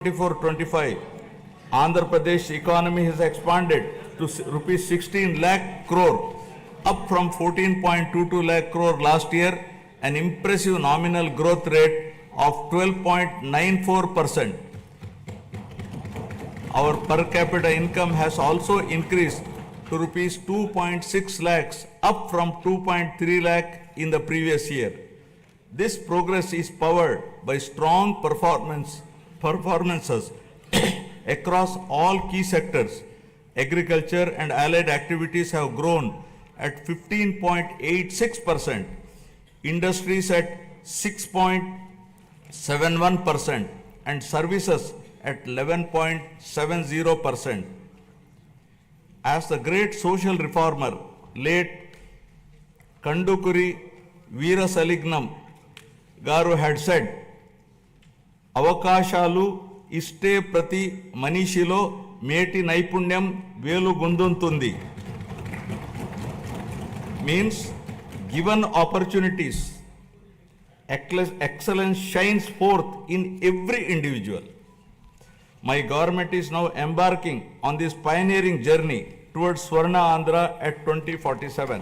24-25, Andhra Pradesh economy has expanded to rupees 16 lakh crore, up from 14.22 lakh crore last year, an impressive nominal growth rate of 12.94%. Our per capita income has also increased to rupees 2.6 lakhs, up from 2.3 lakh in the previous year. This progress is powered by strong performances across all key sectors. Agriculture and allied activities have grown at 15.86%, industries at 6.71%, and services at 11.70%. As the great social reformer, late Kandukuri Veerasalignam Garu had said, అవకాశాలు ఇస్తే ప్రతి మనిషిలో మేటి నైపుణ్యం వెలుగొందుతుంది. Means given opportunities, excellence shines forth in every individual. My government is now embarking on this pioneering journey towards Swarna Andhra at 2047.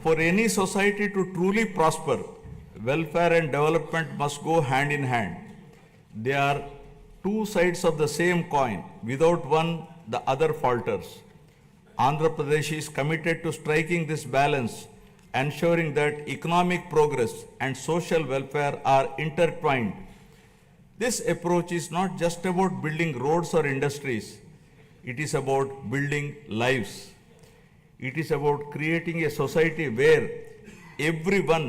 For any society to truly prosper, welfare and development must go hand in hand. They are two sides of the same coin. Without one, the other falters. Andhra Pradesh is committed to striking this balance, ensuring that economic progress and social welfare are intertwined. This approach is not just about building roads or industries. It is about building lives. It is about creating a society where everyone,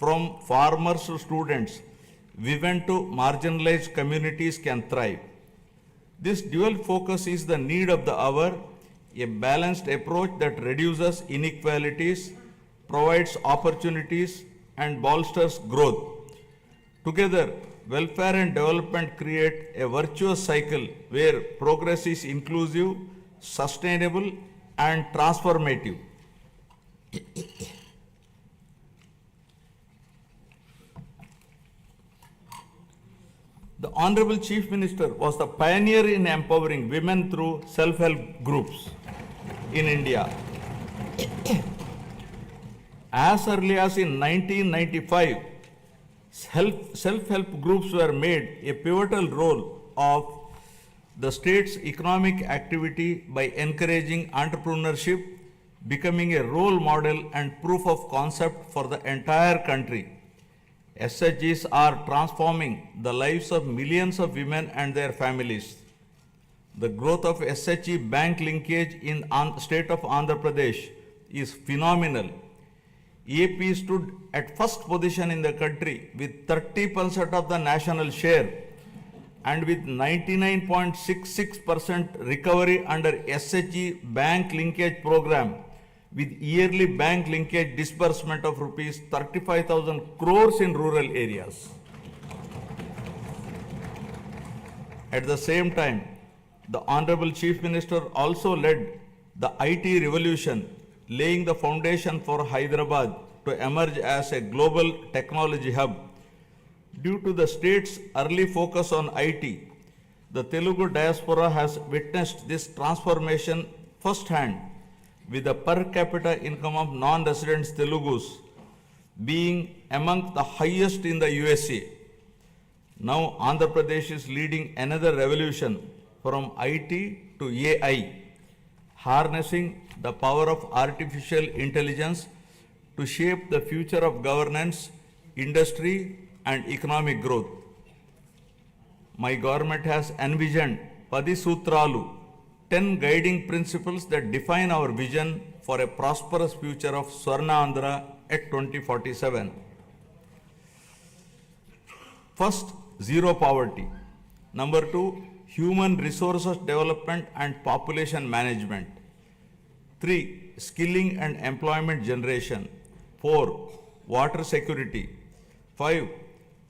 from farmers to students, women to marginalized communities, can thrive. This dual focus is the need of the hour, a balanced approach that reduces inequalities, provides opportunities, and bolsters growth. Together, welfare and development create a virtuous cycle where progress is inclusive, sustainable, and transformative. The Honorable Chief Minister was the pioneer in empowering women through self-help groups in India. As early as in 1995, self-help groups were made a pivotal role of the state's economic activity by encouraging entrepreneurship, becoming a role model and proof of concept for the entire country. SHGs are transforming the lives of millions of women and their families. The growth of SHG bank linkage in the state of Andhra Pradesh is phenomenal. AP stood at first position in the country with 30% of the national share and with 99.66% recovery under SHG bank linkage program, with yearly bank linkage disbursement of rupees 35,000 crores in rural areas. At the same time, the Honorable Chief Minister also led the IT revolution, laying the foundation for Hyderabad to emerge as a global technology hub. Due to the state's early focus on IT, the Telugu diaspora has witnessed this transformation firsthand, with the per capita income of non-resident Telugus being among the highest in the USA. Now Andhra Pradesh is leading another revolution from IT to AI, harnessing the power of artificial intelligence to shape the future of governance, industry, and economic growth. My government has envisioned Padi Sutralu, 10 guiding principles that define our vision for a prosperous future of Swarna Andhra at 2047. First, zero poverty. Number 2, human resources development and population management. 3, skilling and employment generation. 4, water security. 5,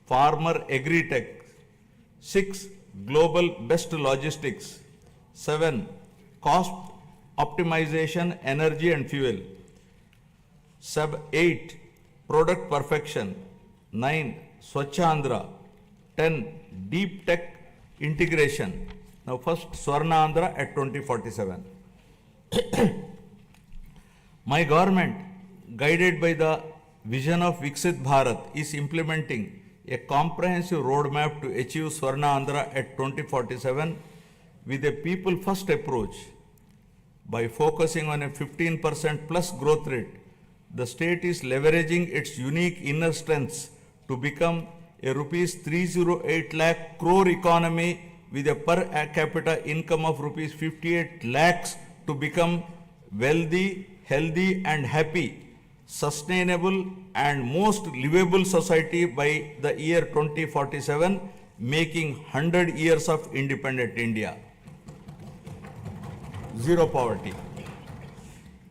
farmer agri-tech. 6, global best logistics. 7, cost optimization, energy and fuel. 8, product perfection. 9, Swachh Andhra. 10. Deep tech integration. Now first Swarna Andhra at 2047. My government, guided by the vision of Viksit Bharat, is implementing a comprehensive roadmap to achieve Swarna Andhra at 2047 with a people-first approach. By focusing on a 15% plus growth rate, the state is leveraging its unique inner strengths to become a rupees 308 lakh crore economy with a per capita income of rupees 58 lakhs to become wealthy, healthy and happy, sustainable and most livable society by the year 2047, making 100 years of independent India. Zero poverty.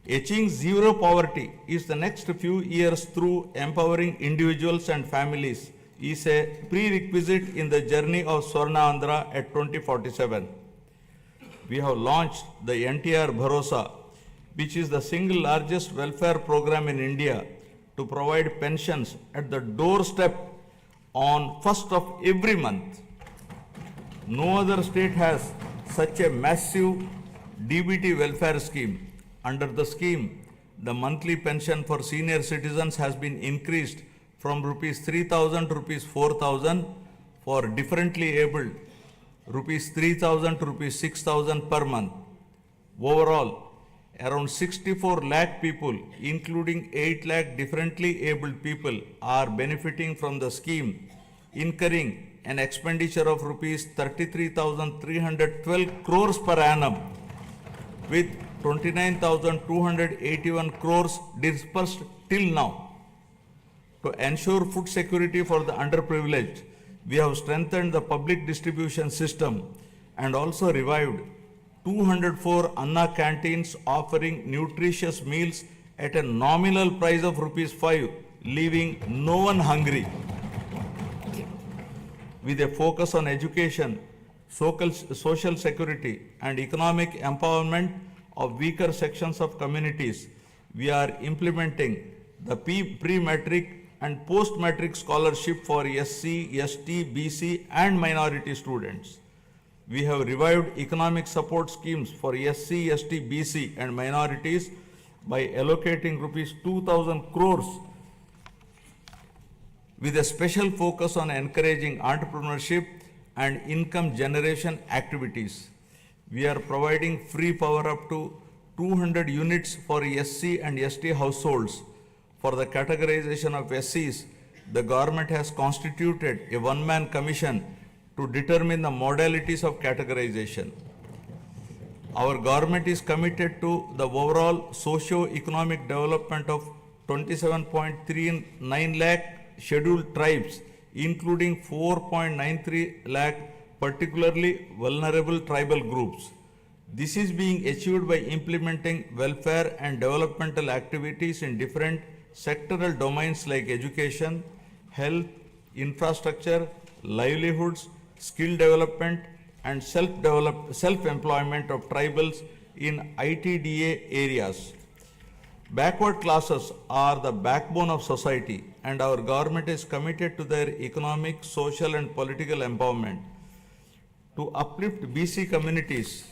Achieving zero poverty is the next few years through empowering individuals and families is a prerequisite in the journey of Swarna Andhra at 2047. We have launched the NTR Bharosa, which is the single largest welfare program in India to provide pensions at the doorstep on 1st of every month. No other state has such a massive DBT welfare scheme. Under the scheme, the monthly pension for senior citizens has been increased from rupees 3,000 to rupees 4,000, for differently abled rupees 3,000 to rupees 6,000 per month. Overall, around 64 lakh people, including 8 lakh differently abled people, are benefiting from the scheme, incurring an expenditure of rupees 33,312 crores per annum, with 29,281 crores dispersed till now. To ensure food security for the underprivileged, we have strengthened the public distribution system and also revived 204 Anna canteens offering nutritious meals at a nominal price of rupees 5, leaving no one hungry. With a focus on education, social security and economic empowerment of weaker sections of communities, we are implementing the pre-matric and post-matric scholarship for SC, ST, BC and minority students. We have revived economic support schemes for SC, ST, BC and minorities by allocating rupees 2,000 crores with a special focus on encouraging entrepreneurship and income generation activities. We are providing free power up to 200 units for SC and ST households. For the categorization of SCs, the government has constituted a one-man commission to determine the modalities of categorization. Our government is committed to the overall socio-economic development of 27.39 lakh scheduled tribes, including 4.93 lakh particularly vulnerable tribal groups. This is being achieved by implementing welfare and developmental activities in different sectoral domains like education, health, infrastructure, livelihoods, skill development, and self-employment of tribals in ITDA areas. Backward classes are the backbone of society, and our government is committed to their economic, social, and political empowerment. To uplift BC communities,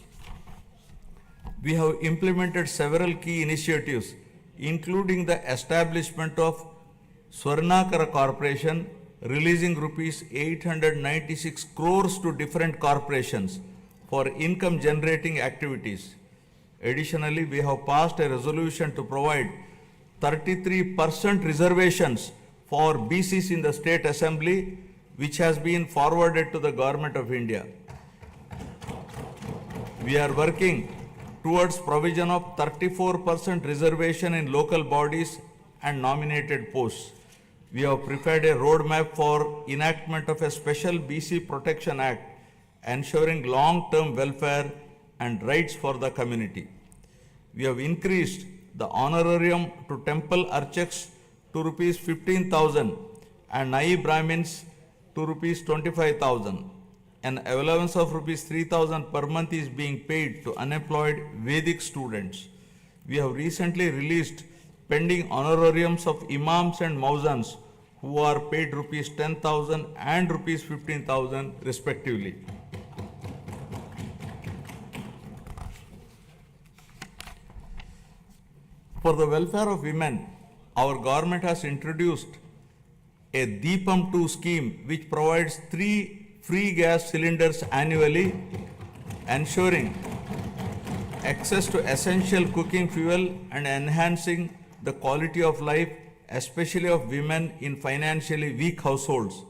we have implemented several key initiatives, including the establishment of Swarnakara Corporation, releasing rupees 896 crores to different corporations for income generating activities. Additionally, we have passed a resolution to provide 33% reservations for BCs in the State Assembly, which has been forwarded to the Government of India. We are working towards provision of 34% reservation in local bodies and nominated posts. We have prepared a roadmap for enactment of a special BC Protection Act, ensuring long-term welfare and rights for the community. We have increased the honorarium to temple archaks to rupees 15,000 and Nai Brahmins to rupees 25,000. An allowance of rupees 3,000 per month is being paid to unemployed Vedic students. We have recently released pending honorariums of imams and mauzans who are paid rupees 10,000 and rupees 15,000 respectively. For the welfare of women, our government has introduced a Deepam 2 scheme which provides 3 free gas cylinders annually, ensuring access to essential cooking fuel and enhancing the quality of life, especially of women in financially weak households.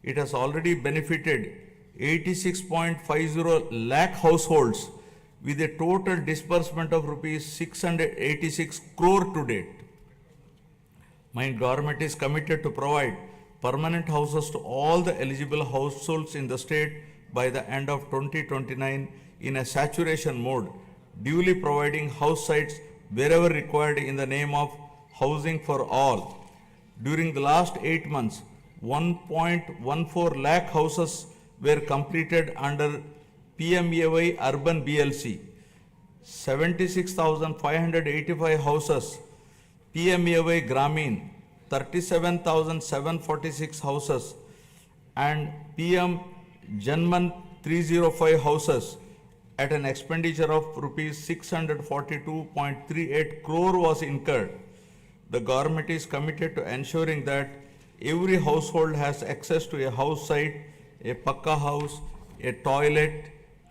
It has already benefited 86.50 lakh households with a total disbursement of rupees 686 crore to date. My government is committed to provide permanent houses to all the eligible households in the state by the end of 2029 in a saturation mode, duly providing house sites wherever required in the name of housing for all. During the last 8 months, 1.14 lakh houses were completed under PMAY Urban BLC, 76,585 houses PMAY Grameen, 37,746 houses, and PM Janman 305 houses at an expenditure of rupees 642.38 crore was incurred. The government is committed to ensuring that every household has access to a house site, a pakka house, a toilet,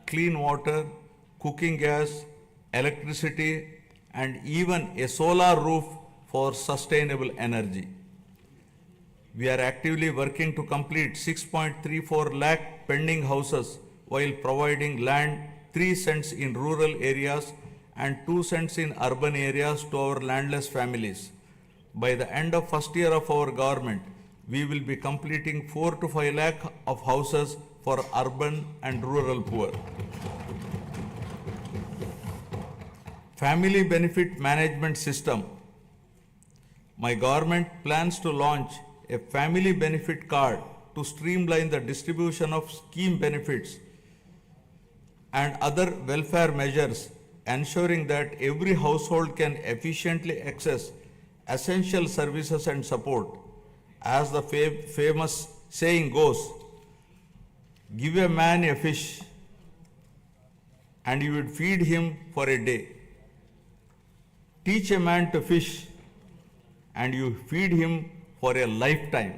clean water, cooking gas, electricity, and even a solar roof for sustainable energy. We are actively working to complete 6.34 lakh pending houses while providing land 3 cents in rural areas and 2 cents in urban areas to our landless families. By the end of first year of our government, we will be completing 4 to 5 lakh of houses for urban and rural poor. Family Benefit Management System. My government plans to launch a family benefit card to streamline the distribution of scheme benefits and other welfare measures, ensuring that every household can efficiently access essential services and support. As the famous saying goes, give a man a fish and you would feed him for a day. Teach a man to fish and you feed him for a lifetime.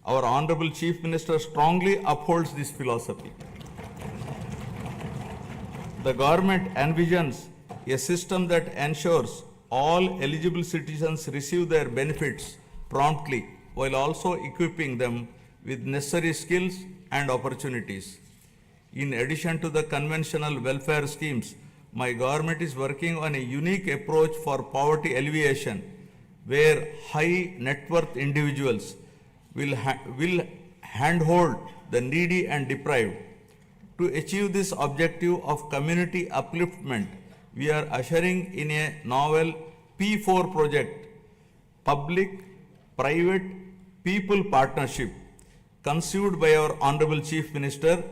Our Honorable Chief Minister strongly upholds this philosophy. The government envisions a system that ensures all eligible citizens receive their benefits promptly while also equipping them with necessary skills and opportunities. In addition to the conventional welfare schemes, my government is working on a unique approach for poverty alleviation, where high net worth individuals will handhold the needy and deprived. To achieve this objective of community upliftment, we are ushering in a novel P4 project, Public Private People Partnership, conceived by our Honorable Chief Minister,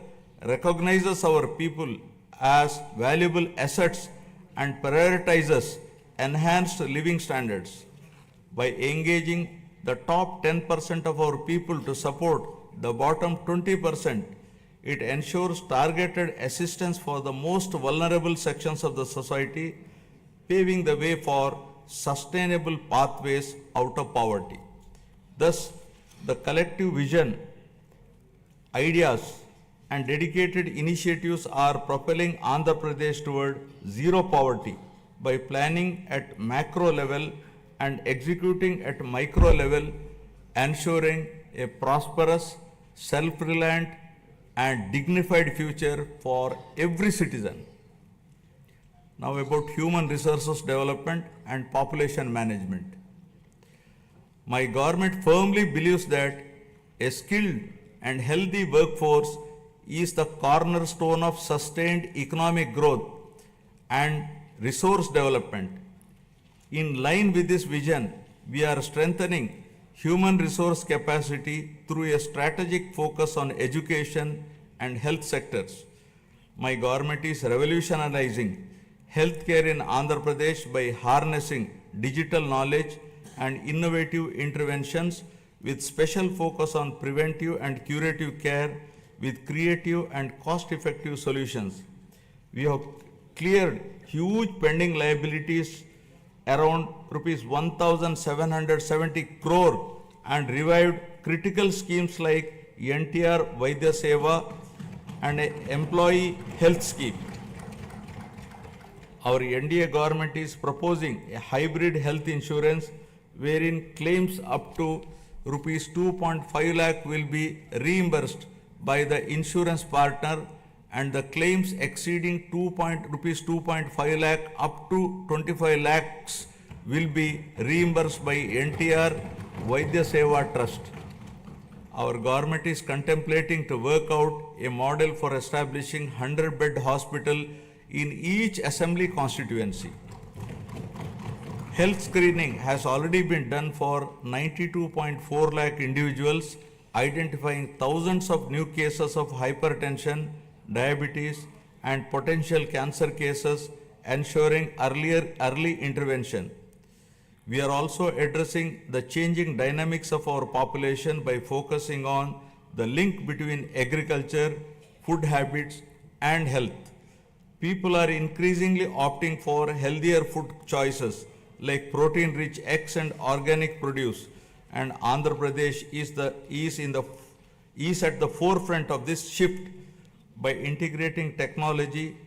recognizes our people as valuable assets and prioritizes enhanced living standards. By engaging the top 10% of our people to support the bottom 20%, it ensures targeted assistance for the most vulnerable sections of the society, paving the way for sustainable pathways out of poverty. Thus, the collective vision, ideas, and dedicated initiatives are propelling Andhra Pradesh toward zero poverty by planning at macro level and executing at micro level, ensuring a prosperous, self-reliant, and dignified future for every citizen. Now about human resources development and population management. My government firmly believes that a skilled and healthy workforce is the cornerstone of sustained economic growth and resource development. In line with this vision, we are strengthening human resource capacity through a strategic focus on education and health sectors. My government is revolutionizing healthcare in Andhra Pradesh by harnessing digital knowledge and innovative interventions with special focus on preventive and curative care with creative and cost-effective solutions. We have cleared huge pending liabilities around rupees 1,770 crore and revived critical schemes like NTR Vaidya Seva and an employee health scheme. Our NDA government is proposing a hybrid health insurance wherein claims up to rupees 2.5 lakh will be reimbursed by the insurance partner and the claims exceeding rupees 2.5 lakh up to 25 lakhs will be reimbursed by NTR Vaidya Seva Trust. Our government is contemplating to work out a model for establishing 100-bed hospital in each assembly constituency. Health screening has already been done for 92.4 lakh individuals, identifying thousands of new cases of hypertension, diabetes, and potential cancer cases, ensuring early intervention. We are also addressing the changing dynamics of our population by focusing on the link between agriculture, food habits, and health. People are increasingly opting for healthier food choices like protein-rich eggs and organic produce, and Andhra Pradesh is at the forefront of this shift by integrating technology,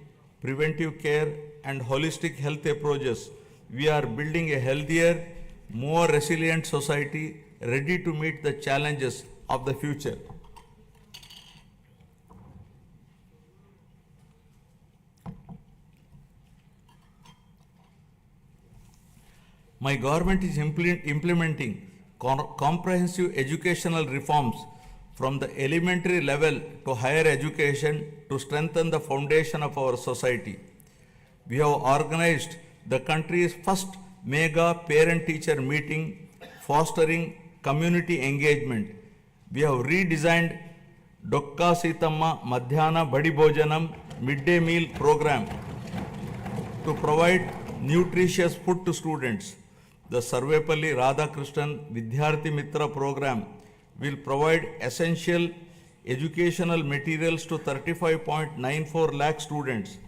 preventive care, and holistic health approaches. We are building a healthier, more resilient society ready to meet the challenges of the future. My government is implementing comprehensive educational reforms from the elementary level to higher education to strengthen the foundation of our society. We have organized the country's first mega parent-teacher meeting, fostering community engagement. We have redesigned Dokka Sitamma Madhyana Badi Bhojanam midday meal program to provide nutritious food to students. The Sarvepalli Radhakrishnan Vidyarthi Mitra program will provide essential educational materials to 35.94 lakh students.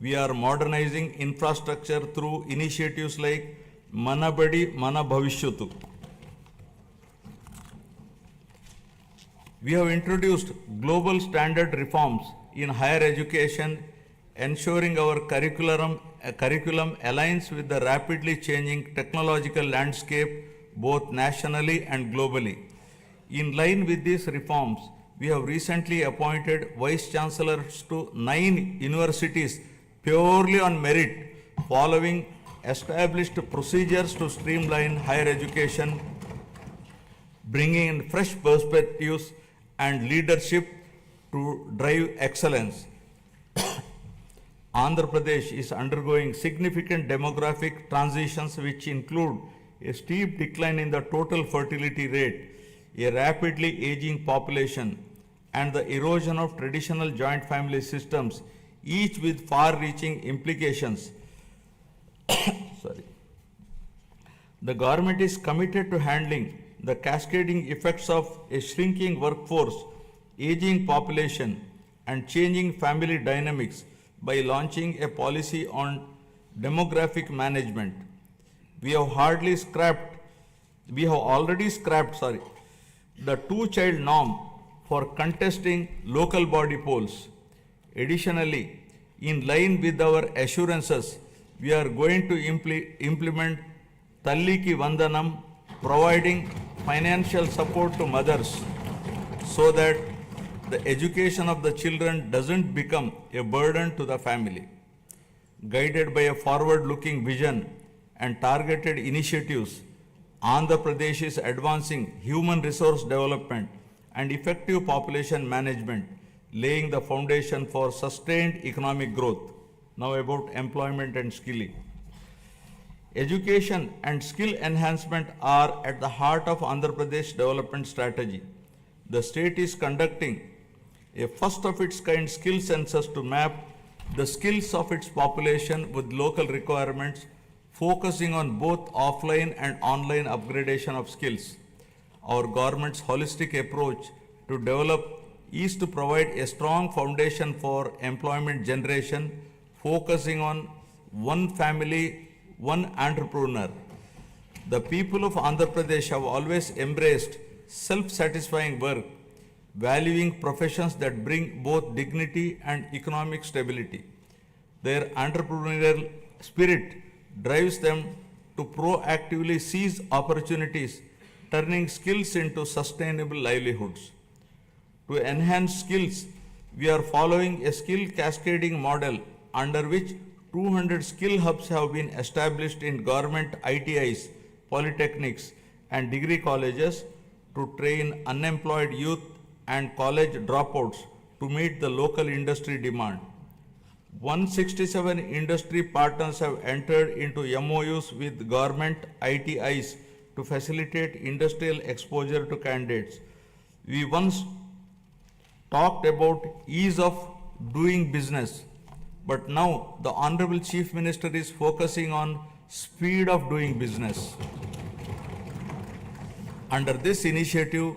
We are modernizing infrastructure through initiatives like Mana Badi Mana Bhavishyatu. We have introduced global standard reforms in higher education, ensuring our curriculum aligns with the rapidly changing technological landscape both nationally and globally. In line with these reforms, we have recently appointed vice chancellors to 9 universities purely on merit, following established procedures to streamline higher education, bringing in fresh perspectives and leadership to drive excellence. Andhra Pradesh is undergoing significant demographic transitions which include a steep decline in the total fertility rate, a rapidly aging population, and the erosion of traditional joint family systems, each with far-reaching implications. The government is committed to handling the cascading effects of a shrinking workforce, aging population, and changing family dynamics by launching a policy on demographic management. We have already scrapped the two-child norm for contesting local body polls. Additionally, in line with our assurances, we are going to implement Talliki Vandanam, providing financial support to mothers so that the education of the children doesn't become a burden to the family. Guided by a forward-looking vision and targeted initiatives, Andhra Pradesh is advancing human resource development and effective population management, laying the foundation for sustained economic growth. Now about employment and skilling. Education and skill enhancement are at the heart of Andhra Pradesh development strategy. The state is conducting a first of its kind skill census to map the skills of its population with local requirements, focusing on both offline and online upgradation of skills. our government's holistic approach to develop is to provide a strong foundation for employment generation, focusing on one family, one entrepreneur. The people of Andhra Pradesh have always embraced self-satisfying work, valuing professions that bring both dignity and economic stability. Their entrepreneurial spirit drives them to proactively seize opportunities, turning skills into sustainable livelihoods. To enhance skills, we are following a skill cascading model under which 200 skill hubs have been established in government ITIs, polytechnics, and degree colleges to train unemployed youth and college dropouts to meet the local industry demand. 167 industry partners have entered into MOUs with government ITIs to facilitate industrial exposure to candidates. We once talked about ease of doing business, but now the Honorable Chief Minister is focusing on speed of doing business. Under this initiative,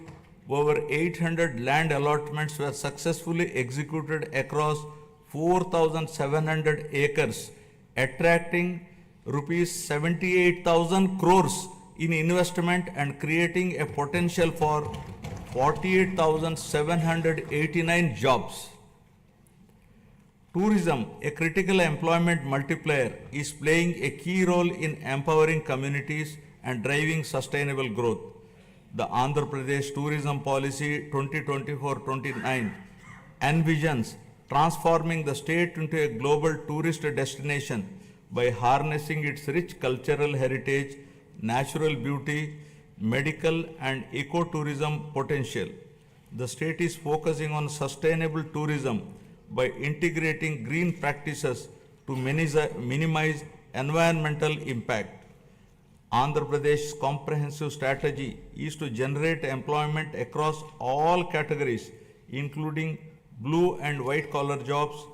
over 800 land allotments were successfully executed across 4,700 acres, attracting rupees 78,000 crores in investment and creating a potential for 48,789 jobs. Tourism, a critical employment multiplier, is playing a key role in empowering communities and driving sustainable growth. The Andhra Pradesh Tourism Policy 2024-29 envisions transforming the state into a global tourist destination by harnessing its rich cultural heritage, natural beauty, medical and ecotourism potential. The state is focusing on sustainable tourism by integrating green practices to minimize environmental impact. Andhra Pradesh's comprehensive strategy is to generate employment across all categories, including blue and white collar jobs,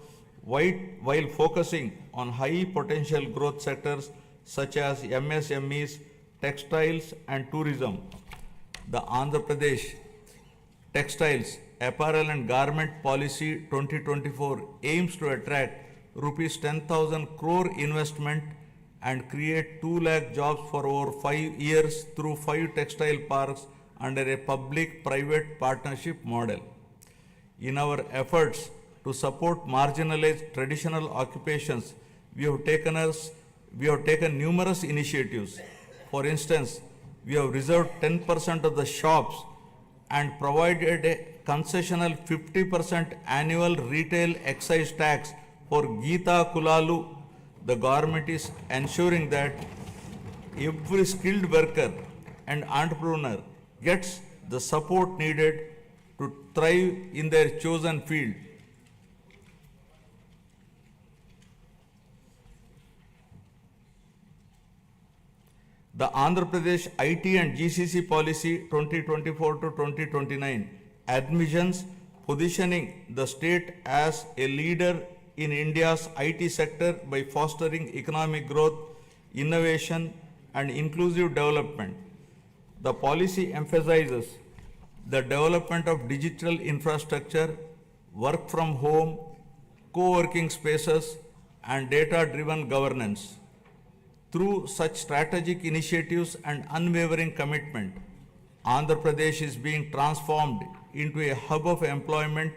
while focusing on high potential growth sectors such as MSMEs, textiles and tourism. The Andhra Pradesh Textiles, Apparel and Garment Policy 2024 aims to attract rupees 10,000 crore investment and create 2 lakh jobs for over 5 years through 5 textile parks under a public-private partnership model. In our efforts to support marginalized traditional occupations, we have taken numerous initiatives. For instance, we have reserved 10% of the shops and provided a concessional 50% annual retail excise tax for Geeta Kulalu. The government is ensuring that every skilled worker and entrepreneur gets the support needed to thrive in their chosen field. The Andhra Pradesh IT and GCC Policy 2024-2029 admissions positioning the state as a leader in India's IT sector by fostering economic growth, innovation, and inclusive development. The policy emphasizes the development of digital infrastructure, work from home, co-working spaces, and data-driven governance. Through such strategic initiatives and unwavering commitment, Andhra Pradesh is being transformed into a hub of employment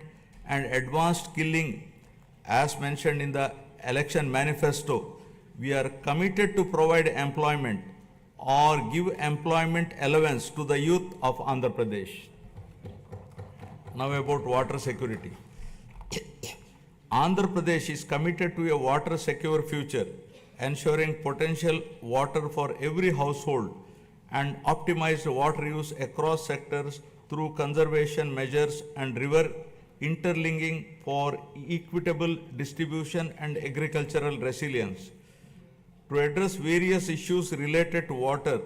and advanced skilling. As mentioned in the election manifesto, we are committed to provide employment or give employment allowance to the youth of Andhra Pradesh. Now about water security. Andhra Pradesh is committed to a water secure future, ensuring potential water for every household and optimized water use across sectors through conservation measures and river interlinking for equitable distribution and agricultural resilience. To address various issues related to water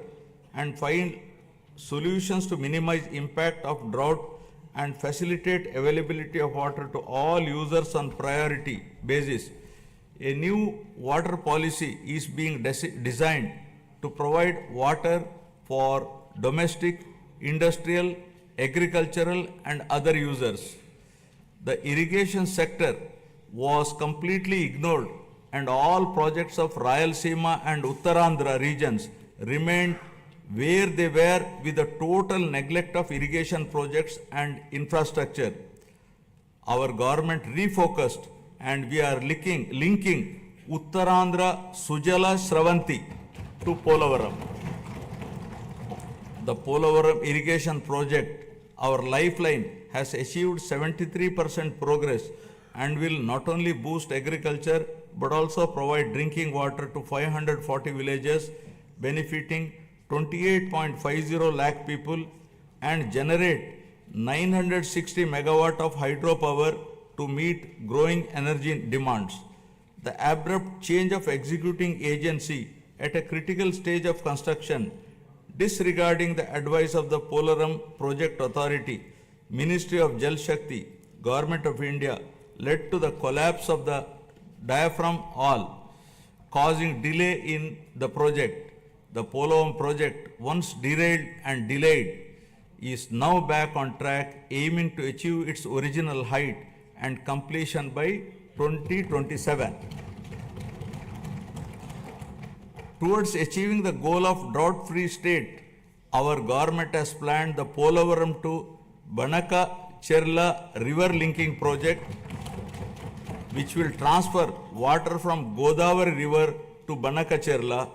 and find solutions to minimize impact of drought and facilitate availability of water to all users on priority basis, a new water policy is being designed to provide water for domestic, industrial, agricultural, and other users. The irrigation sector was completely ignored, and all projects of Rayalaseema and Uttarandhra regions remained where they were with the total neglect of irrigation projects and infrastructure. Our government refocused and we are linking Uttarandhra Sujala Sravanti to Polavaram. The Polavaram irrigation project, our lifeline, has achieved 73% progress and will not only boost agriculture but also provide drinking water to 540 villages, benefiting 28.50 lakh people and generate 960 megawatt of hydropower to meet growing energy demands. The abrupt change of executing agency at a critical stage of construction, disregarding the advice of the Polaram Project Authority, Ministry of Jal Shakti, Government of India, led to the collapse of the diaphragm wall, causing delay in the project. The Polaram project, once derailed and delayed, is now back on track, aiming to achieve its original height and completion by 2027. Towards achieving the goal of drought-free state, our government has planned the Polavaram to Banaka-Cherla river linking project, which will transfer water from Godavari river to Banaka-Cherla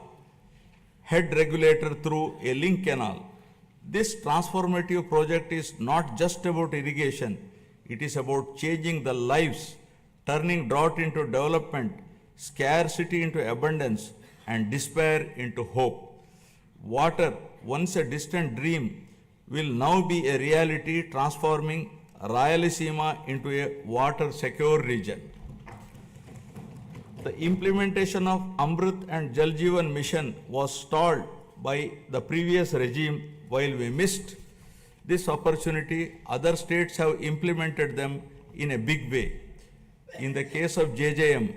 head regulator through a link canal. This transformative project is not just about irrigation, it is about changing the lives, turning drought into development, scarcity into abundance, and despair into hope. Water, once a distant dream, will now be a reality, transforming Rayalaseema into a water-secure region. The implementation of Amrit and Jal Jeevan mission was stalled by the previous regime. While we missed this opportunity, other states have implemented them in a big way. In the case of JJM,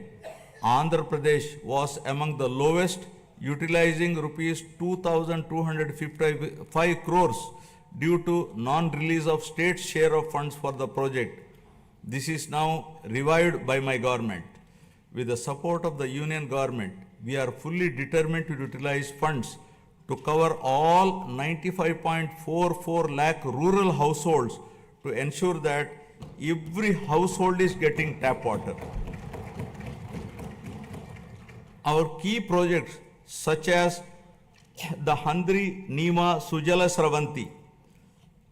Andhra Pradesh was among the lowest, utilizing rupees 2,255 crores due to non-release of state's share of funds for the project. This is now revived by my government. With the support of the union government, we are fully determined to utilize funds to cover all 95.44 lakh rural households to ensure that every household is getting tap water. Our key projects such as the Handri Nima Sujala Sravanti,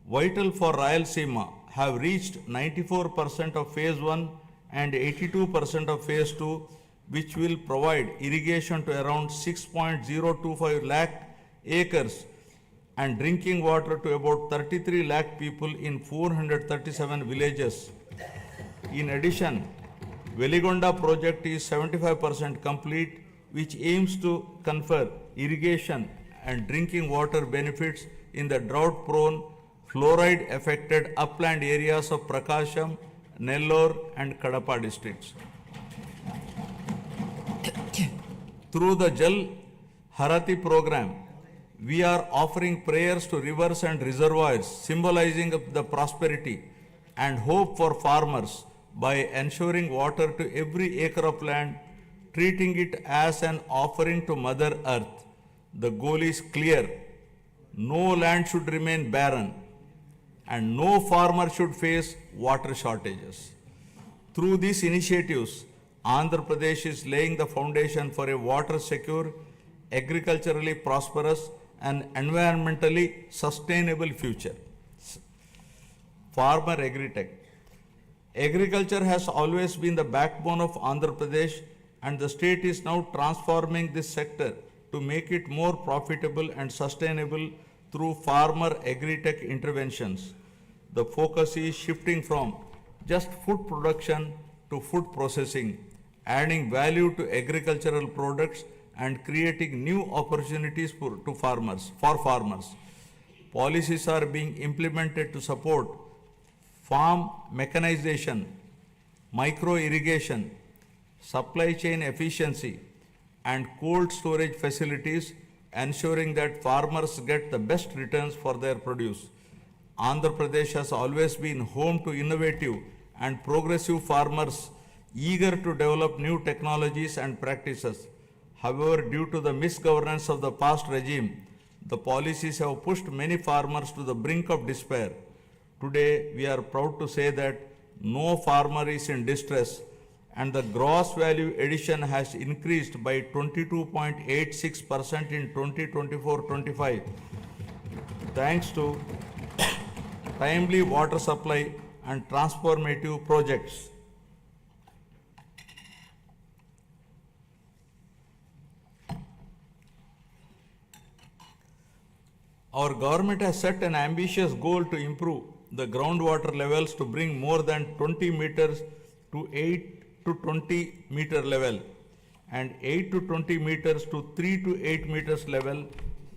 vital for Rayalaseema, have reached 94% of phase 1 and 82% of phase 2, which will provide irrigation to around 6.025 lakh acres and drinking water to about 33 lakh people in 437 villages. In addition, Veligonda project is 75% complete, which aims to confer irrigation and drinking water benefits in the drought-prone, fluoride-affected upland areas of Prakasham, Nellore and Kadapa districts. Through the Jal Harati program, we are offering prayers to rivers and reservoirs, symbolizing the prosperity and hope for farmers by ensuring water to every acre of land, treating it as an offering to Mother Earth. The goal is clear. No land should remain barren and no farmer should face water shortages. Through these initiatives, Andhra Pradesh is laying the foundation for a water-secure, agriculturally prosperous and environmentally sustainable future. Farmer Agritech. Agriculture has always been the backbone of Andhra Pradesh, and the state is now transforming this sector to make it more profitable and sustainable through farmer agritech interventions. The focus is shifting from just food production to food processing, adding value to agricultural products and creating new opportunities for farmers. Policies are being implemented to support farm mechanization, micro irrigation, supply chain efficiency, and cold storage facilities, ensuring that farmers get the best returns for their produce. Andhra Pradesh has always been home to innovative and progressive farmers eager to develop new technologies and practices. However, due to the misgovernance of the past regime, the policies have pushed many farmers to the brink of despair. Today, we are proud to say that no farmer is in distress and the gross value addition has increased by 22.86% in 2024-25 thanks to timely water supply and transformative projects. Our government has set an ambitious goal to improve the groundwater levels to bring more than 20 meters to 8 to 20 meter level and 8 to 20 meters to 3 to 8 meters level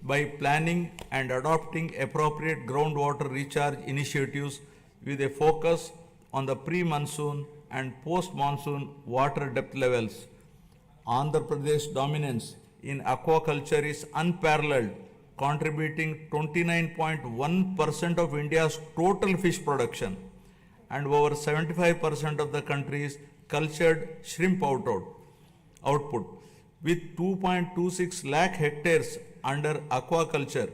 by planning and adopting appropriate groundwater recharge initiatives with a focus on the pre-monsoon and post-monsoon water depth levels. Andhra Pradesh dominance in aquaculture is unparalleled, contributing 29.1% of India's total fish production and over 75% of the country's cultured shrimp output. With 2.26 lakh hectares under aquaculture,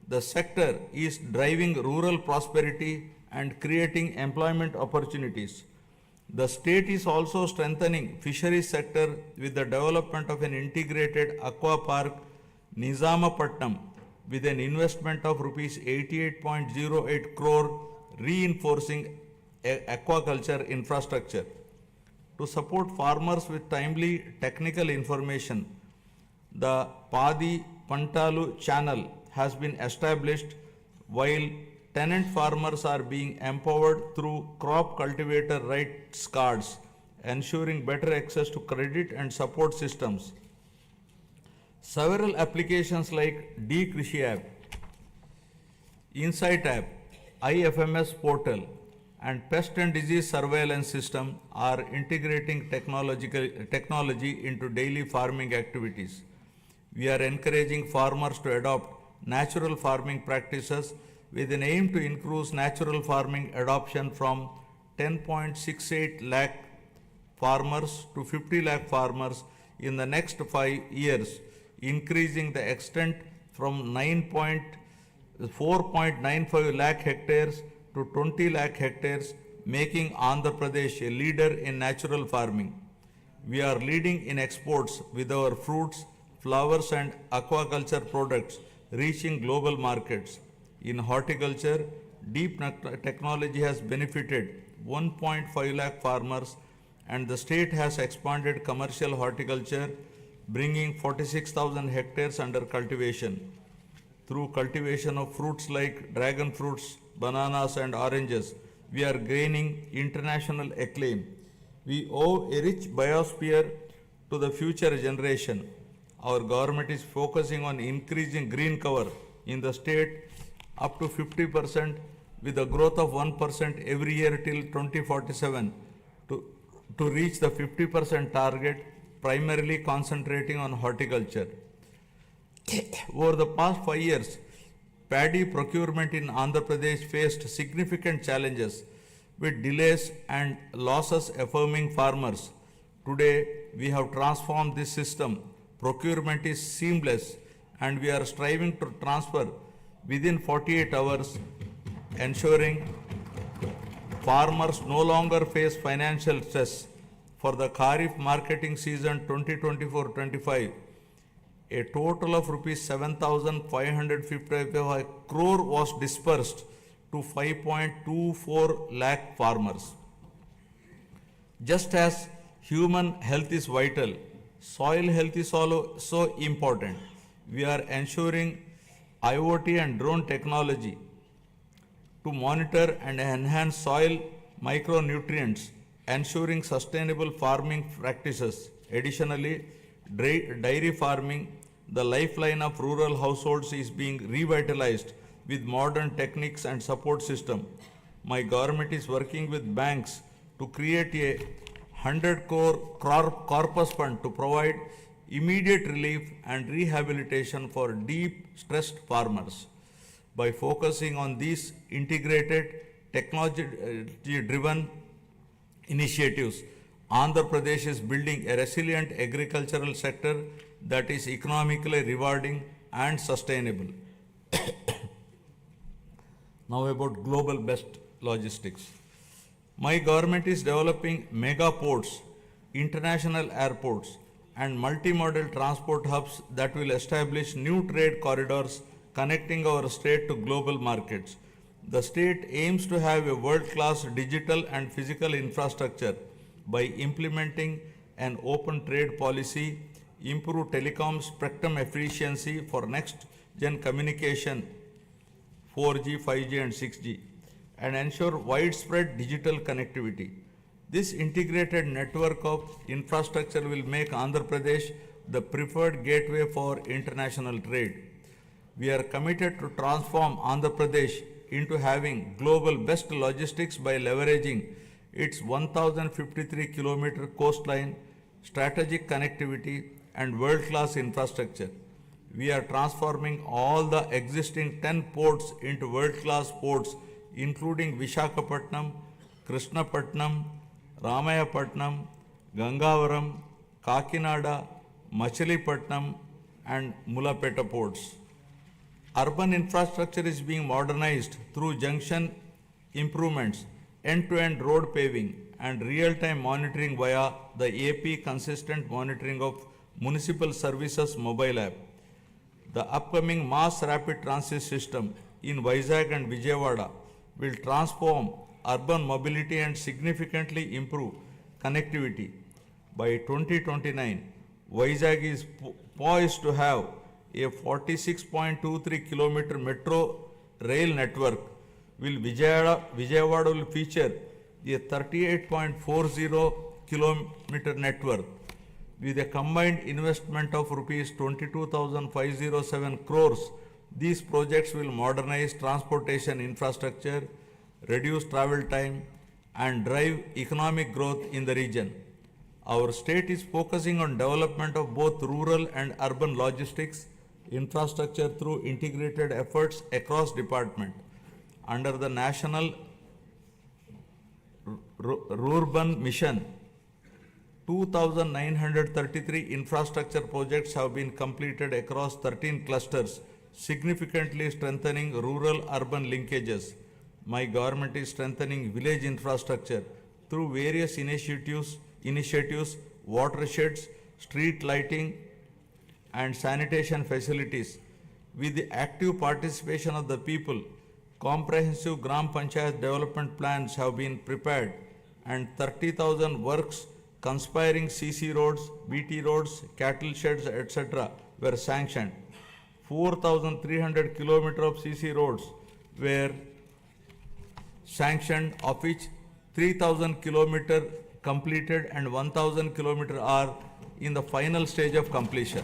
the sector is driving rural prosperity and creating employment opportunities. The state is also strengthening fisheries sector with the development of an integrated aqua park Nizamapatnam with an investment of rupees 88.08 crore reinforcing aquaculture infrastructure. To support farmers with timely technical information, the Padi Pantalu channel has been established while tenant farmers are being empowered through crop cultivator rights cards, ensuring better access to credit and support systems. Several applications like D-Krishi app, Insight app, IFMS portal, and pest and disease surveillance system are integrating technology into daily farming activities. We are encouraging farmers to adopt natural farming practices with an aim to increase natural farming adoption from 10.68 lakh farmers to 50 lakh farmers in the next 5 years, increasing the extent from 4.95 lakh hectares to 20 lakh hectares, making Andhra Pradesh a leader in natural farming. We are leading in exports with our fruits, flowers and aquaculture products reaching global markets. In horticulture, deep technology has benefited 1.5 lakh farmers and the state has expanded commercial horticulture, bringing 46,000 hectares under cultivation. Through cultivation of fruits like dragon fruits, bananas and oranges, we are gaining international acclaim. We owe a rich biosphere to the future generation. Our government is focusing on increasing green cover in the state up to 50% with a growth of 1% every year till 2047 to reach the 50% target, primarily concentrating on horticulture. Over the past 5 years, paddy procurement in Andhra Pradesh faced significant challenges with delays and losses affirming farmers. Today, we have transformed this system. Procurement is seamless and we are striving to transfer within 48 hours, ensuring farmers no longer face financial stress. For the Kharif marketing season 2024-25, a total of rupees 7,555 crore was dispersed to 5.24 lakh farmers. Just as human health is vital, soil health is also important. We are ensuring IoT and drone technology to monitor and enhance soil micronutrients, ensuring sustainable farming practices. Additionally, dairy farming, the lifeline of rural households, is being revitalized with modern techniques and support system. My government is working with banks to create a 100 crore corpus fund to provide immediate relief and rehabilitation for deep stressed farmers. By focusing on these integrated technology driven initiatives, Andhra Pradesh is building a resilient agricultural sector that is economically rewarding and sustainable. Now about global best logistics. My government is developing mega ports, international airports, and multimodal transport hubs that will establish new trade corridors connecting our state to global markets. The state aims to have a world-class digital and physical infrastructure by implementing an open trade policy, improve telecom spectrum efficiency for next-gen communication 4G, 5G and 6G, and ensure widespread digital connectivity. This integrated network of infrastructure will make Andhra Pradesh the preferred gateway for international trade. We are committed to transform Andhra Pradesh into having global best logistics by leveraging its 1053 kilometer coastline, strategic connectivity, and world-class infrastructure. We are transforming all the existing 10 ports into world-class ports, including Vishakhapatnam, Krishnapatnam, Ramayapatnam, Gangavaram, Kakinada, Machilipatnam, and Mulapeta ports. Urban infrastructure is being modernized through junction improvements, end-to-end road paving, and real-time monitoring via the AP Consistent Monitoring of Municipal Services mobile app. The upcoming mass rapid transit system in Vizag and Vijayawada will transform urban mobility and significantly improve connectivity. By 2029, Vizag is poised to have a 46.23 kilometer metro rail network, while Vijayawada will feature a 38.40 kilometer network. With a combined investment of rupees 22,507 crores, these projects will modernize transportation infrastructure, reduce travel time, and drive economic growth in the region. Our state is focusing on development of both rural and urban logistics infrastructure through integrated efforts across department. Under the National Rural Mission, 2,933 infrastructure projects have been completed across 13 clusters, significantly strengthening rural-urban linkages. My government is strengthening village infrastructure through various initiatives, watersheds, street lighting, and sanitation facilities. With the active participation of the people, comprehensive Gram Panchayat development plans have been prepared and 30,000 works conspiring CC roads, BT roads, cattle sheds, etc. were sanctioned. 4,300 kilometers of CC roads were sanctioned, of which 3,000 kilometers completed and 1,000 kilometers are in the final stage of completion.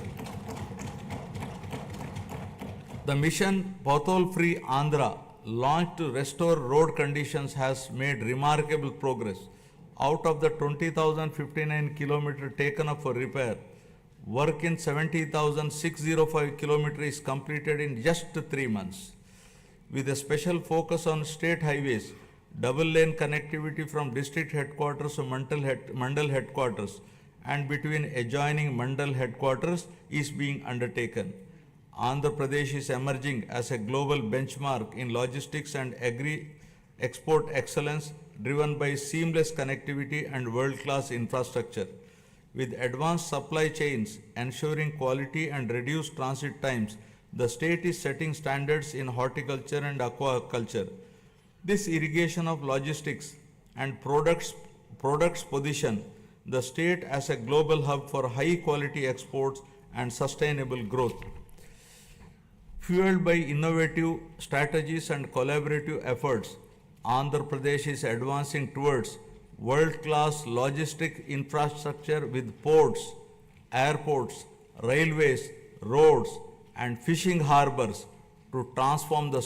The mission Pothole Free Andhra, launched to restore road conditions, has made remarkable progress. Out of the 20,059 kilometers taken up for repair, work in 70,605 kilometers is completed in just 3 months. With a special focus on state highways, double lane connectivity from district headquarters to Mandal headquarters and between adjoining Mandal headquarters is being undertaken. Andhra Pradesh is emerging as a global benchmark in logistics and agri-export excellence, driven by seamless connectivity and world-class infrastructure. With advanced supply chains ensuring quality and reduced transit times, the state is setting standards in horticulture and aquaculture. This irrigation of logistics and products position the state as a global hub for high-quality exports and sustainable growth. Fueled by innovative strategies and collaborative efforts, Andhra Pradesh is advancing towards world-class logistic infrastructure with ports, airports, railways, roads, and fishing harbors to transform the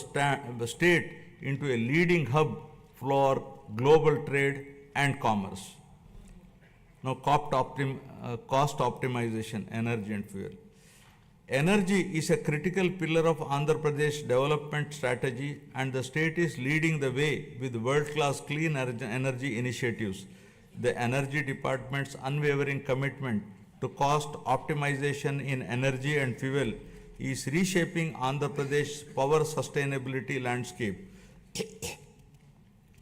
state into a leading hub for global trade and commerce. Now, cost optimization, energy and fuel. Energy is a critical pillar of Andhra Pradesh development strategy, and the state is leading the way with world-class clean energy initiatives. The Energy Department's unwavering commitment to cost optimization in energy and fuel is reshaping Andhra Pradesh's power sustainability landscape.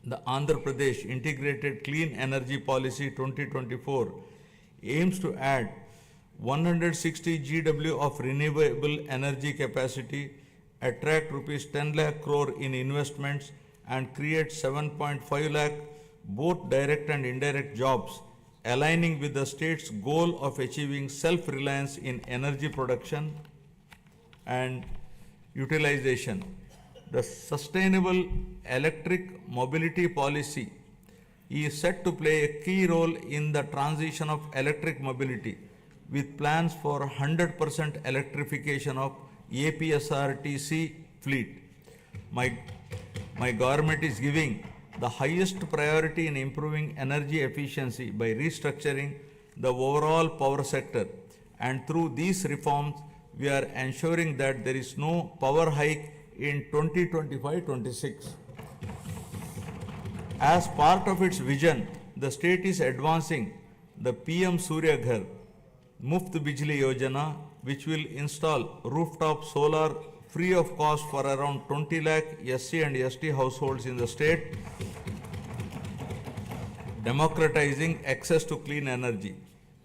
The Andhra Pradesh Integrated Clean Energy Policy 2024 aims to add 160 GW of renewable energy capacity, attract rupees 10 lakh crore in investments, and create 7.5 lakh both direct and indirect jobs, aligning with the state's goal of achieving self-reliance in energy production and utilization. The Sustainable Electric Mobility Policy is set to play a key role in the transition of electric mobility, with plans for 100% electrification of APSRTC fleet. My government is giving the highest priority in improving energy efficiency by restructuring the overall power sector, and through these reforms, we are ensuring that there is no power hike in 2025-26. As part of its vision, the state is advancing the PM Surya Ghar Muft Bijli Yojana, which will install rooftop solar free of cost for around 20 lakh SC and ST households in the state, democratizing access to clean energy.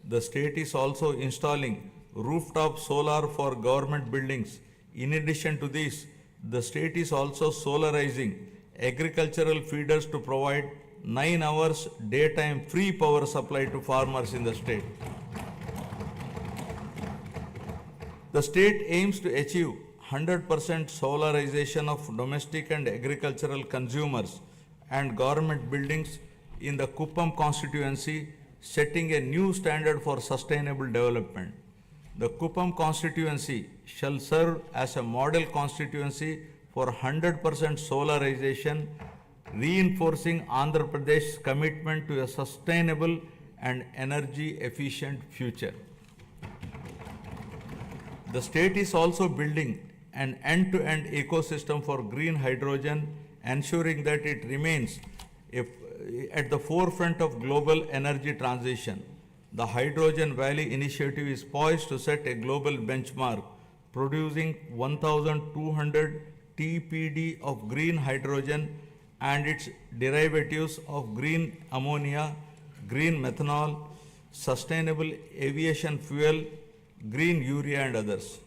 The state is also installing rooftop solar for government buildings. In addition to this, the state is also solarizing agricultural feeders to provide 9 hours daytime free power supply to farmers in the state. The state aims to achieve 100% solarization of domestic and agricultural consumers and government buildings in the Kuppam constituency, setting a new standard for sustainable development. The Kuppam constituency shall serve as a model constituency for 100% solarization, reinforcing Andhra Pradesh's commitment to a sustainable and energy efficient future. The state is also building an end-to-end ecosystem for green hydrogen, ensuring that it remains at the forefront of global energy transition. The Hydrogen Valley initiative is poised to set a global benchmark, producing 1,200 TPD of green hydrogen and its derivatives of green ammonia, green methanol, sustainable aviation fuel, green urea and others.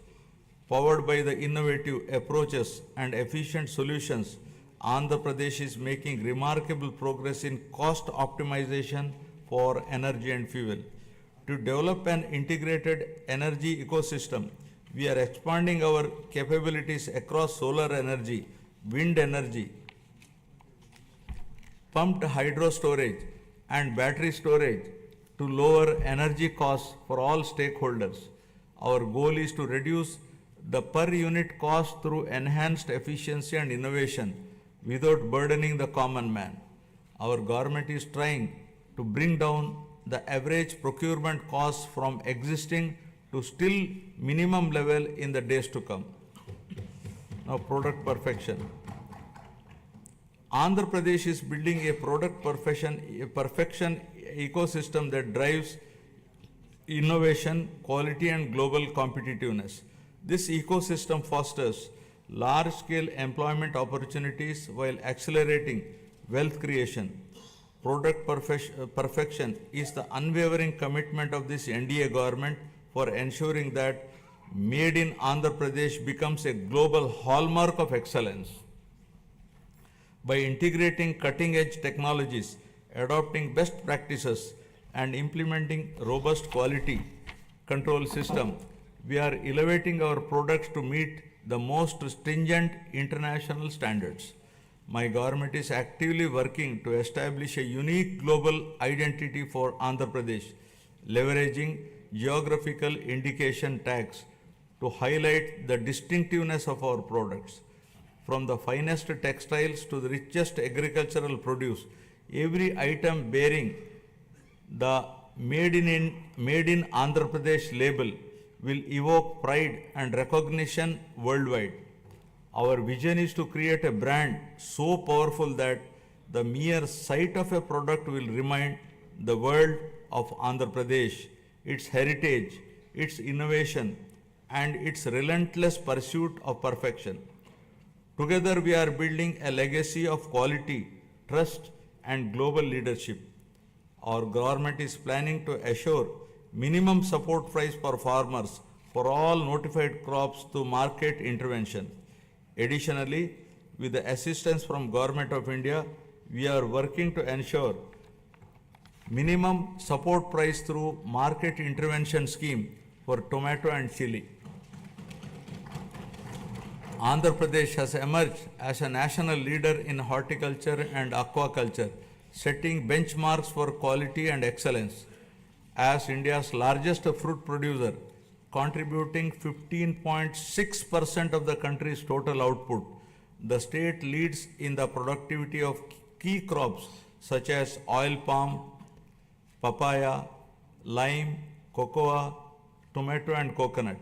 Powered by the innovative approaches and efficient solutions, Andhra Pradesh is making remarkable progress in cost optimization for energy and fuel. To develop an integrated energy ecosystem, we are expanding our capabilities across solar energy, wind energy, pumped hydro storage, and battery storage to lower energy costs for all stakeholders. Our goal is to reduce the per unit cost through enhanced efficiency and innovation without burdening the common man. Our government is trying to bring down the average procurement costs from existing to still minimum level in the days to come. Now, product perfection. Andhra Pradesh is building a product perfection ecosystem that drives innovation, quality and global competitiveness. This ecosystem fosters large-scale employment opportunities while accelerating wealth creation. Product perfection is the unwavering commitment of this NDA government for ensuring that Made in Andhra Pradesh becomes a global hallmark of excellence. By integrating cutting-edge technologies, adopting best practices, and implementing robust quality control system, we are elevating our products to meet the most stringent international standards. My government is actively working to establish a unique global identity for Andhra Pradesh, leveraging geographical indication tags to highlight the distinctiveness of our products. From the finest textiles to the richest agricultural produce, every item bearing the Made in Andhra Pradesh label will evoke pride and recognition worldwide. Our vision is to create a brand so powerful that the mere sight of a product will remind the world of Andhra Pradesh, its heritage, its innovation, and its relentless pursuit of perfection. Together, we are building a legacy of quality, trust, and global leadership. Our government is planning to assure minimum support price for farmers for all notified crops through market intervention. Additionally, with the assistance from Government of India, we are working to ensure minimum support price through market intervention scheme for tomato and chili. Andhra Pradesh has emerged as a national leader in horticulture and aquaculture, setting benchmarks for quality and excellence. As India's largest fruit producer, contributing 15.6% of the country's total output, the state leads in the productivity of key crops such as oil palm, papaya, lime, cocoa, tomato, and coconut.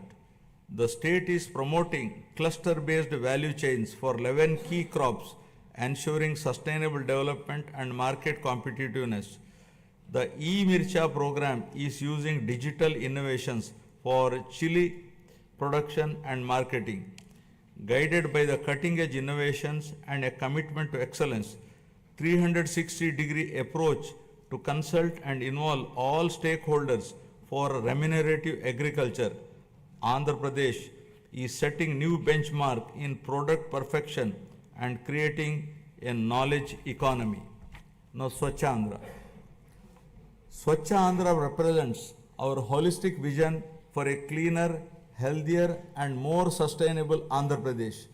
The state is promoting cluster-based value chains for 11 key crops, ensuring sustainable development and market competitiveness. The e-Mircha program is using digital innovations for chili production and marketing. Guided by the cutting-edge innovations and a commitment to excellence, 360-degree approach to consult and involve all stakeholders for remunerative agriculture, Andhra Pradesh is setting new benchmark in product perfection and creating a knowledge economy. Now, Swachh Andhra. Swachh Andhra represents our holistic vision for a cleaner, healthier, and more sustainable Andhra Pradesh.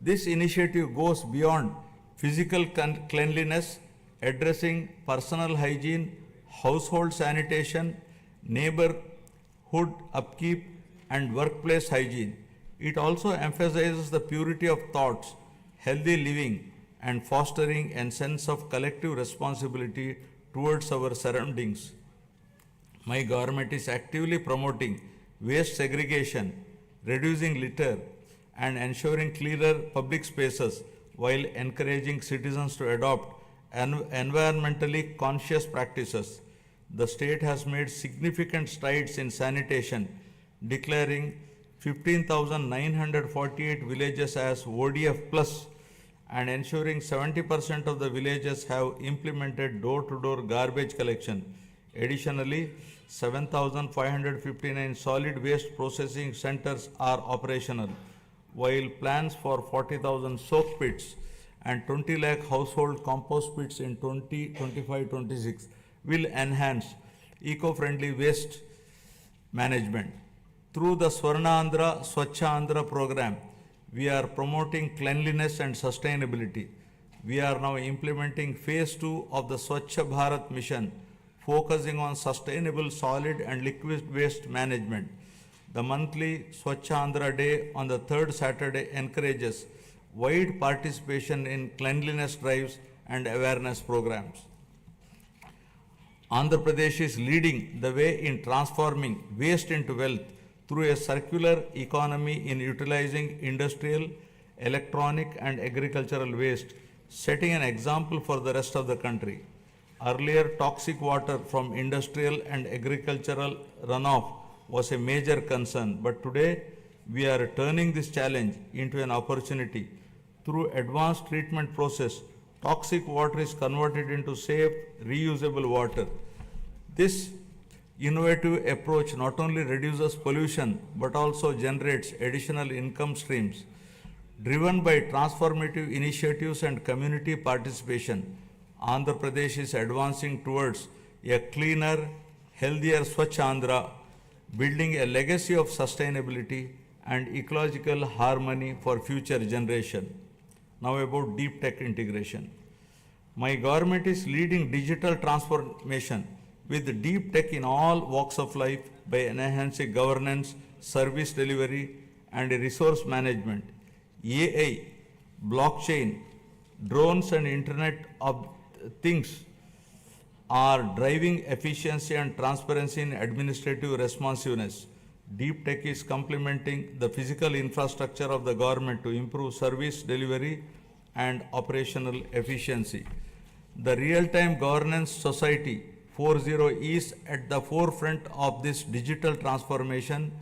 This initiative goes beyond physical cleanliness, addressing personal hygiene, household sanitation, neighborhood upkeep, and workplace hygiene. It also emphasizes the purity of thoughts, healthy living, and fostering a sense of collective responsibility towards our surroundings. My government is actively promoting waste segregation, reducing litter, and ensuring cleaner public spaces while encouraging citizens to adopt environmentally conscious practices. The state has made significant strides in sanitation, declaring 15,948 villages as ODF plus and ensuring 70% of the villages have implemented door-to-door garbage collection. Additionally, 7,559 solid waste processing centers are operational, while plans for 40,000 soak pits and 20 lakh household compost pits in 2025-26 will enhance eco-friendly waste management. Through the Swarnandhra Swachh Andhra program, we are promoting cleanliness and sustainability. We are now implementing phase 2 of the Swachh Bharat mission, focusing on sustainable solid and liquid waste management. The monthly Swachh Andhra Day on the third Saturday encourages wide participation in cleanliness drives and awareness programs. Andhra Pradesh is leading the way in transforming waste into wealth through a circular economy in utilizing industrial, electronic, and agricultural waste, setting an example for the rest of the country. Earlier, toxic water from industrial and agricultural runoff was a major concern, but today we are turning this challenge into an opportunity. Through advanced treatment process, toxic water is converted into safe, reusable water. This innovative approach not only reduces pollution but also generates additional income streams. Driven by transformative initiatives and community participation, Andhra Pradesh is advancing towards a cleaner, healthier Swachh Andhra, building a legacy of sustainability and ecological harmony for future generation. Now about deep tech integration. My government is leading digital transformation with deep tech in all walks of life by enhancing governance, service delivery, and resource management. AI, blockchain, drones, and Internet of Things are driving efficiency and transparency in administrative responsiveness. Deep tech is complementing the physical infrastructure of the government to improve service delivery and operational efficiency. The Real-Time Governance Society 4.0 is at the forefront of this digital transformation,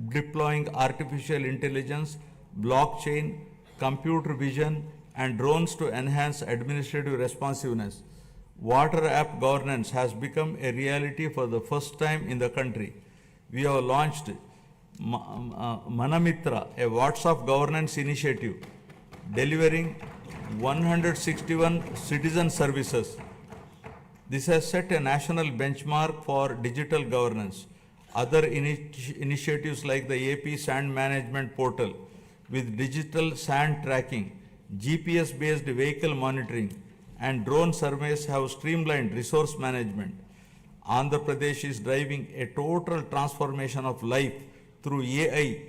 deploying artificial intelligence, blockchain, computer vision, and drones to enhance administrative responsiveness. Water app governance has become a reality for the first time in the country. We have launched Manamitra, a WhatsApp governance initiative, delivering 161 citizen services. This has set a national benchmark for digital governance. Other initiatives like the AP Sand Management Portal with digital sand tracking, GPS-based vehicle monitoring, and drone surveys have streamlined resource management. Andhra Pradesh is driving a total transformation of life through AI,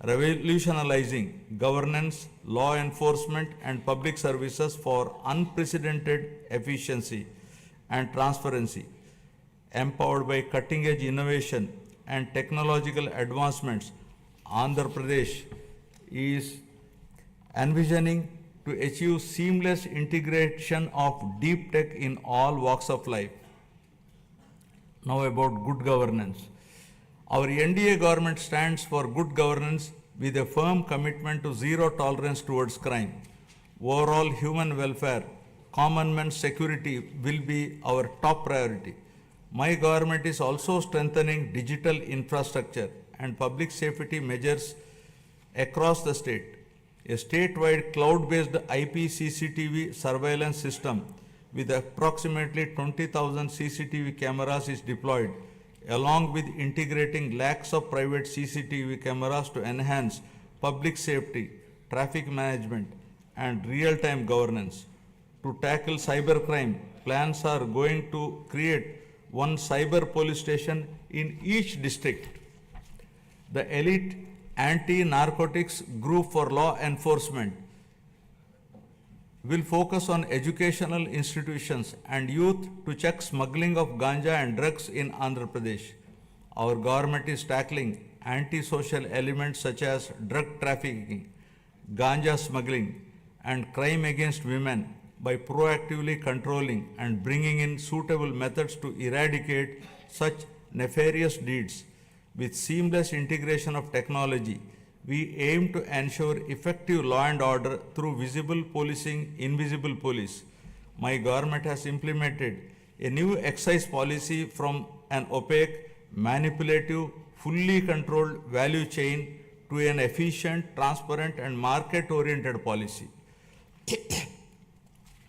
revolutionizing governance, law enforcement, and public services for unprecedented efficiency and transparency. Empowered by cutting-edge innovation and technological advancements, Andhra Pradesh is envisioning to achieve seamless integration of deep tech in all walks of life. Now about good governance. Our NDA government stands for good governance with a firm commitment to zero tolerance towards crime. Overall human welfare, common man's security will be our top priority. My government is also strengthening digital infrastructure and public safety measures across the state. A statewide cloud-based IP CCTV surveillance system with approximately 20,000 CCTV cameras is deployed, along with integrating lakhs of private CCTV cameras to enhance public safety, traffic management, and real-time governance. To tackle cybercrime, plans are going to create one cyber police station in each district. The elite anti-narcotics group for law enforcement will focus on educational institutions and youth to check smuggling of ganja and drugs in Andhra Pradesh. Our government is tackling anti-social elements such as drug trafficking, ganja smuggling, and crime against women by proactively controlling and bringing in suitable methods to eradicate such nefarious deeds. With seamless integration of technology, we aim to ensure effective law and order through visible policing, invisible police. My government has implemented a new excise policy from an opaque, manipulative, fully controlled value chain to an efficient, transparent, and market-oriented policy.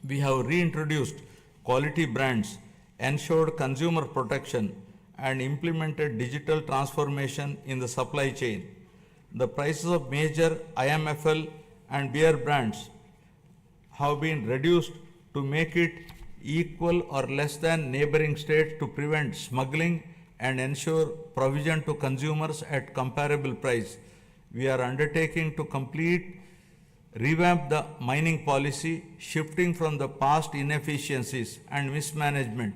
We have reintroduced quality brands, ensured consumer protection, and implemented digital transformation in the supply chain. The prices of major IMFL and beer brands have been reduced to make it equal or less than neighboring states to prevent smuggling and ensure provision to consumers at comparable price. We are undertaking to revamp the mining policy, shifting from the past inefficiencies and mismanagement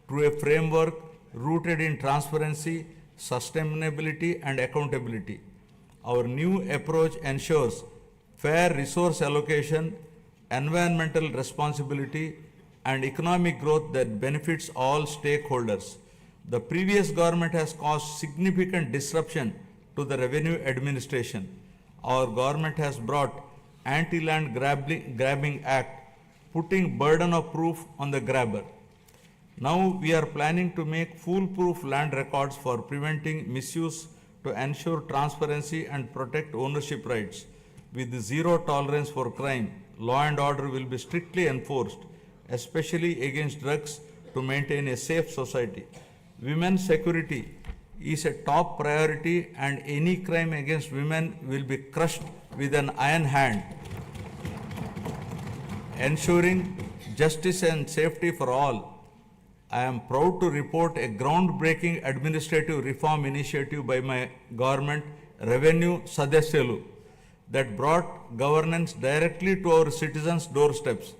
to a framework rooted in transparency, sustainability, and accountability. Our new approach ensures fair resource allocation, environmental responsibility, and economic growth that benefits all stakeholders. The previous government has caused significant disruption to the revenue administration. Our government has brought Anti-Land Grabbing Act, putting burden of proof on the grabber. Now we are planning to make foolproof land records for preventing misuse to ensure transparency and protect ownership rights. With zero tolerance for crime, law and order will be strictly enforced, especially against drugs, to maintain a safe society. Women's security is a top priority, and any crime against women will be crushed with an iron hand, ensuring justice and safety for all. I am proud to report a groundbreaking administrative reform initiative by my government, Revenue Sadasyalu, that brought governance directly to our citizens' doorsteps.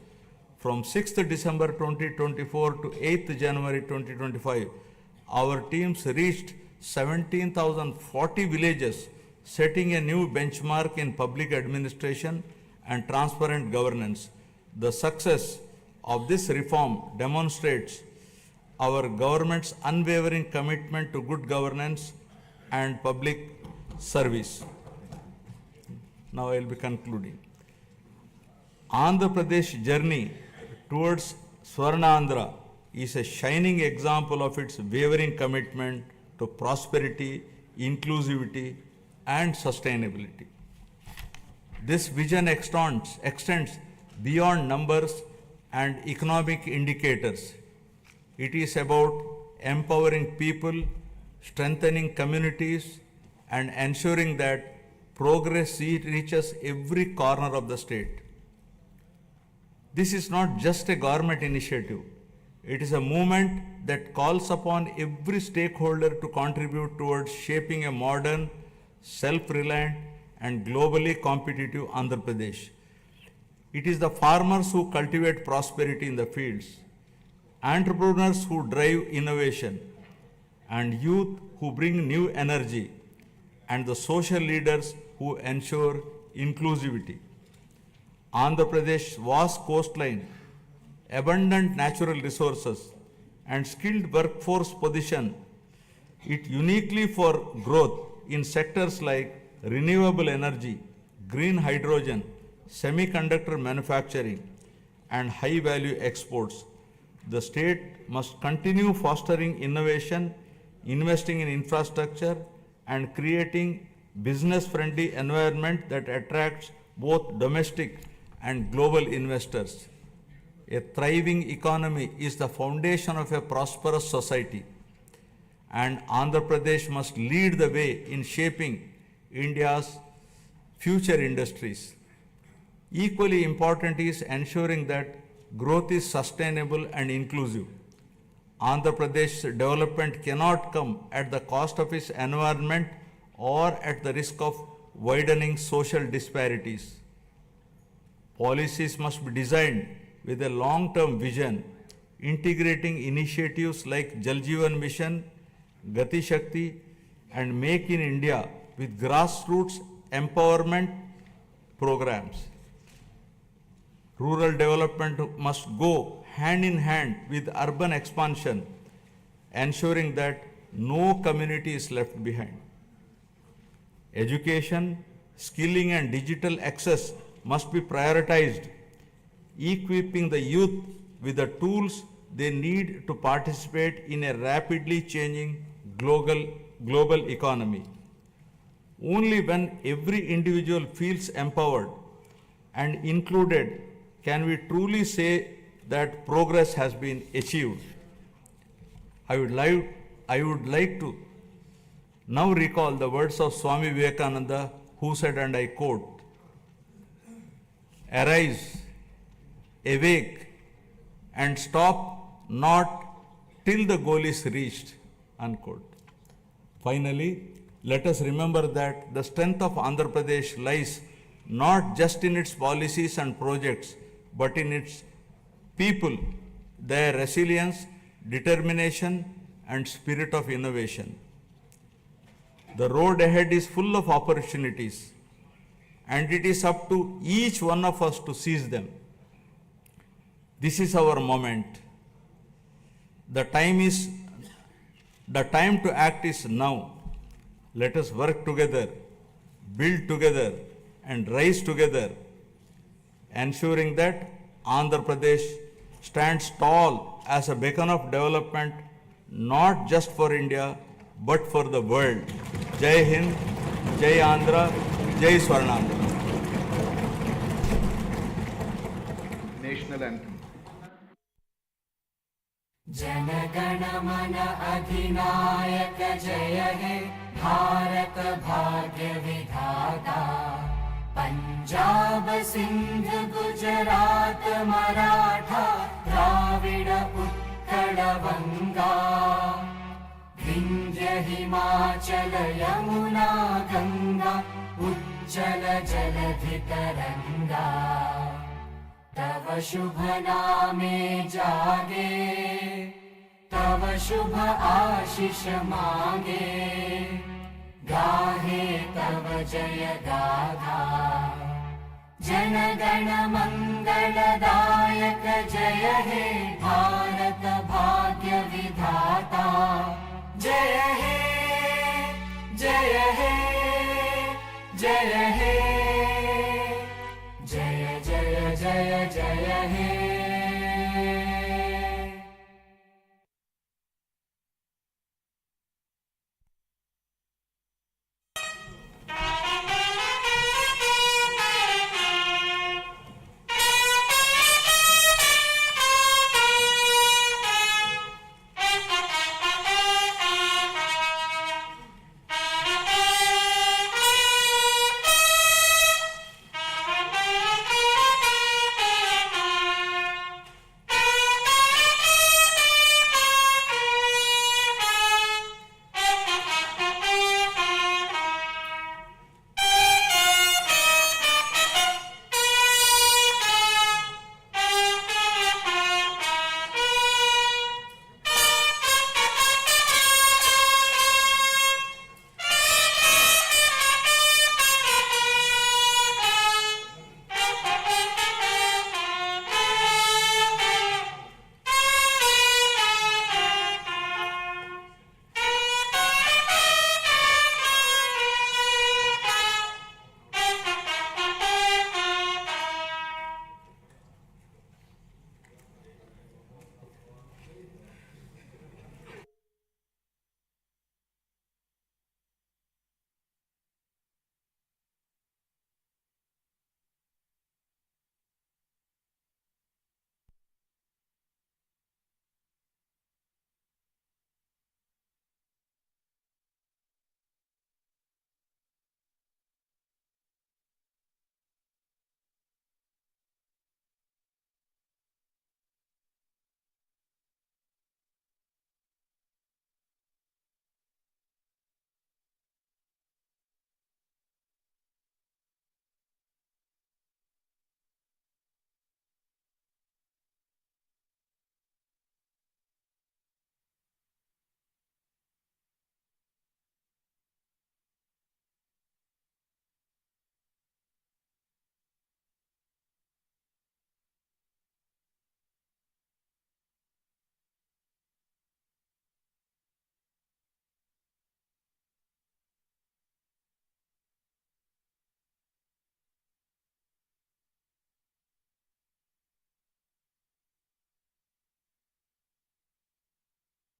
From 6th December 2024 to 8th January 2025, our teams reached 17,040 villages, setting a new benchmark in public administration and transparent governance. The success of this reform demonstrates our government's unwavering commitment to good governance and public service. Now I will be concluding. Andhra Pradesh journey towards Swarnandhra is a shining example of its wavering commitment to prosperity, inclusivity, and sustainability. This vision extends beyond numbers and economic indicators. It is about empowering people, strengthening communities, and ensuring that progress reaches every corner of the state. This is not just a government initiative. It is a movement that calls upon every stakeholder to contribute towards shaping a modern, self-reliant, and globally competitive Andhra Pradesh. It is the farmers who cultivate prosperity in the fields, entrepreneurs who drive innovation, and youth who bring new energy, and the social leaders who ensure inclusivity. Andhra Pradesh's vast coastline, abundant natural resources, and skilled workforce position it uniquely for growth in sectors like renewable energy, green hydrogen, semiconductor manufacturing, and high-value exports. The state must continue fostering innovation, investing in infrastructure, and creating business-friendly environment that attracts both domestic and global investors. A thriving economy is the foundation of a prosperous society, and Andhra Pradesh must lead the way in shaping India's future industries. Equally important is ensuring that growth is sustainable and inclusive. Andhra Pradesh's development cannot come at the cost of its environment or at the risk of widening social disparities. Policies must be designed with a long-term vision, integrating initiatives like Jal Jeevan Mission, Gati Shakti, and Make in India with grassroots empowerment programs. Rural development must go hand in hand with urban expansion, ensuring that no community is left behind. Education, skilling, and digital access must be prioritized, equipping the youth with the tools they need to participate in a rapidly changing global economy. Only when every individual feels empowered and included can we truly say that progress has been achieved. I would like to now recall the words of Swami Vivekananda, who said, and I quote, "Arise, awake, and stop not till the goal is reached," unquote. Finally, let us remember that the strength of Andhra Pradesh lies not just in its policies and projects, but in its people, their resilience, determination, and spirit of innovation. The road ahead is full of opportunities, and it is up to each one of us to seize them. This is our moment. The time to act is now. Let us work together, build together, and rise together, ensuring that Andhra Pradesh stands tall as a beacon of development, not just for India, but for the world. Jai Hind, Jai Andhra, Jai Swarnandhra. National anthem. जनगण मन अधिनायक जय हे भारत भाग्य विधाता पंजाब सिंध गुजरात मराठा द्राविड उत्कल बंगा विंध्य हिमाचल यमुना गंगा उज्जल जलधि तरंगा तव शुभ नामे जागे, तव शुभ आशीष मांगे, गाहे तव जय गाथा। जन गण मंगलदायक जय हे भारत भाग्य विधाता, जय